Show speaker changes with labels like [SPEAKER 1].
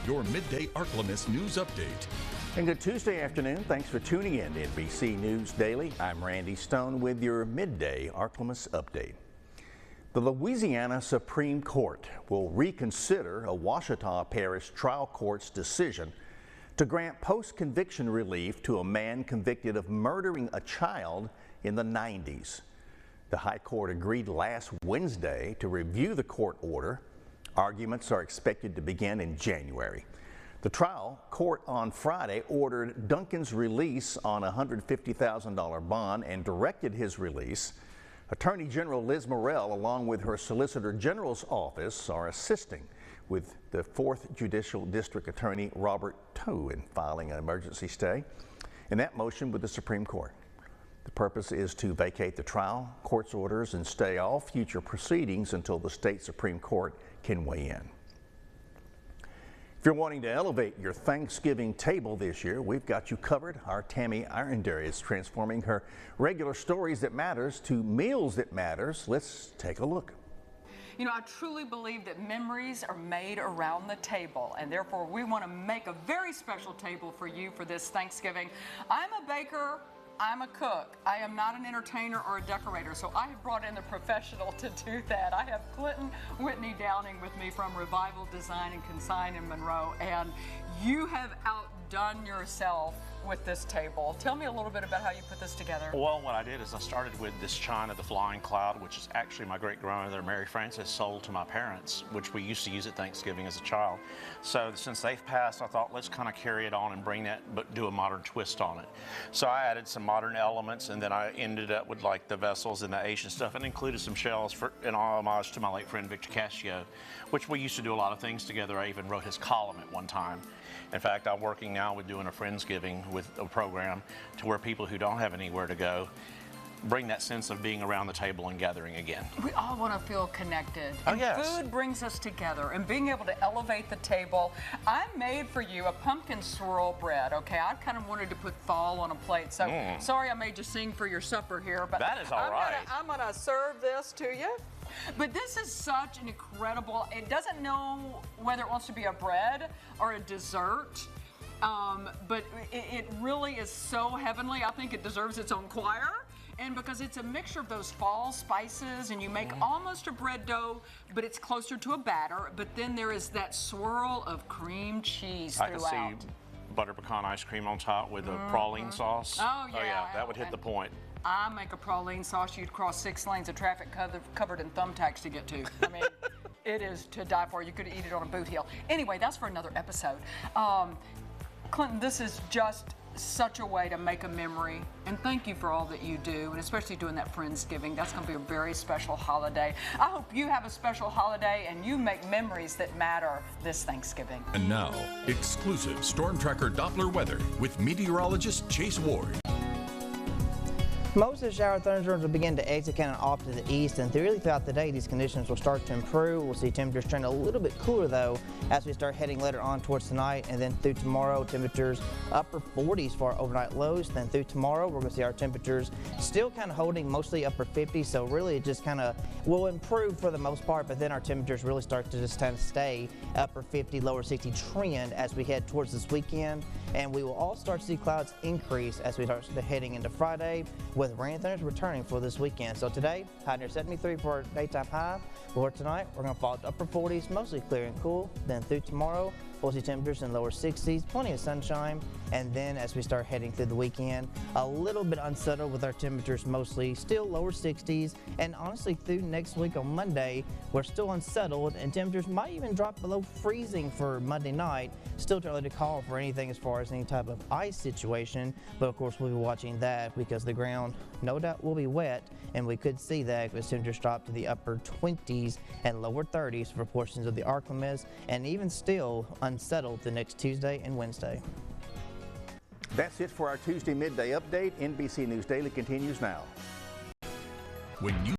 [SPEAKER 1] your Midday Ark-La-Miss news update.
[SPEAKER 2] And good Tuesday afternoon. Thanks for tuning in to NBC News Daily. I'm Randy Stone with your Midday Ark-La-Miss update. The Louisiana Supreme Court will reconsider a Ouachita Parish trial court's decision to grant post-conviction relief to a man convicted of murdering a child in the 90s. The High Court agreed last Wednesday to review the court order. Arguments are expected to begin in January. The trial court on Friday ordered Duncan's release on a $150,000 bond and directed his release. Attorney General Liz Morrell, along with her Solicitor General's office, are assisting with the 4th Judicial District Attorney Robert Toe in filing an emergency stay in that motion with the Supreme Court. The purpose is to vacate the trial court's orders and stay all future proceedings until the state Supreme Court can weigh in. If you're wanting to elevate your Thanksgiving table this year, we've got you covered. Our Tammy Irondale is transforming her regular stories that matters to meals that matters. Let's take a look.
[SPEAKER 3] You know, I truly believe that memories are made around the table, and therefore we want to make a very special table for you for this Thanksgiving. I'm a baker. I'm a cook. I am not an entertainer or a decorator, so I have brought in the professional to do that. I have Clinton Whitney Downing with me from Revival Design and Consign in Monroe, and you have outdone yourself with this table. Tell me a little bit about how you put this together.
[SPEAKER 4] Well, what I did is I started with this china, the Flying Cloud, which is actually my great-grandmother, Mary Frances, sold to my parents, which we used to use at Thanksgiving as a child. So since they've passed, I thought let's kind of carry it on and bring that, but do a modern twist on it. So I added some modern elements, and then I ended up with like the vessels and the Asian stuff, and included some shells in homage to my late friend Victor Cascio, which we used to do a lot of things together. I even wrote his column at one time. In fact, I'm working now with doing a Friendsgiving with a program to where people who don't have anywhere to go bring that sense of being around the table and gathering again. We
[SPEAKER 3] all want to feel connected.
[SPEAKER 4] Oh,
[SPEAKER 3] and
[SPEAKER 4] yes.
[SPEAKER 3] Food brings us together, and being able to elevate the table. I made for you a pumpkin swirl bread, okay? I kind of wanted to put fall on a plate, so sorry I made you sing for your supper here, but
[SPEAKER 4] that is all right.
[SPEAKER 3] I'm gonna serve this to you. But this is such an incredible, it doesn't know whether it wants to be a bread or a dessert. But it really is so heavenly. I think it deserves its own choir. And because it's a mixture of those fall spices, and you make almost a bread dough, but it's closer to a batter. But then there is that swirl of cream cheese throughout.
[SPEAKER 4] I can see butter pecan ice cream on top with a praline sauce.
[SPEAKER 3] Oh yeah,
[SPEAKER 4] that would hit the point.
[SPEAKER 3] I make a praline sauce you'd cross 6 lanes of traffic covered in thumbtacks to get to. I mean, it is to die for. You could eat it on a boot heel. Anyway, that's for another episode. Clinton, this is just such a way to make a memory, and thank you for all that you do, and especially doing that Friendsgiving. That's going to be a very special holiday. I hope you have a special holiday and you make memories that matter this Thanksgiving.
[SPEAKER 1] And now, exclusive Storm Tracker Doppler weather with meteorologist Chase Ward.
[SPEAKER 5] Most of the shower thunderstorms will begin to exit kind of off to the east, and really throughout the day these conditions will start to improve. We'll see temperatures turn a little bit cooler though as we start heading later on towards tonight, and then through tomorrow temperatures upper 40s for our overnight lows. Then through tomorrow we're going to see our temperatures still kind of holding mostly upper 50s, so really it just kind of will improve for the most part, but then our temperatures really start to just kind of stay upper 50, lower 60 trend as we head towards this weekend. And we will all start to see clouds increase as we start heading into Friday, with rain thunders returning for this weekend. So today, high near 73 for our daytime high. For tonight, we're going to fall to upper 40s, mostly clear and cool. Then through tomorrow, we'll see temperatures in lower 60s, plenty of sunshine. And then as we start heading through the weekend, a little bit unsettled with our temperatures mostly still lower 60s. And honestly, through next week on Monday, we're still unsettled, and temperatures might even drop below freezing for Monday night. Still too early to call for anything as far as any type of ice situation, but of course we'll be watching that because the ground no doubt will be wet, and we could see that as temperatures drop to the upper 20s and lower 30s for portions of the Ark-La-Miss, and even still unsettled the next Tuesday and Wednesday.
[SPEAKER 2] That's it for our Tuesday midday update. NBC News Daily continues now.
[SPEAKER 1] When you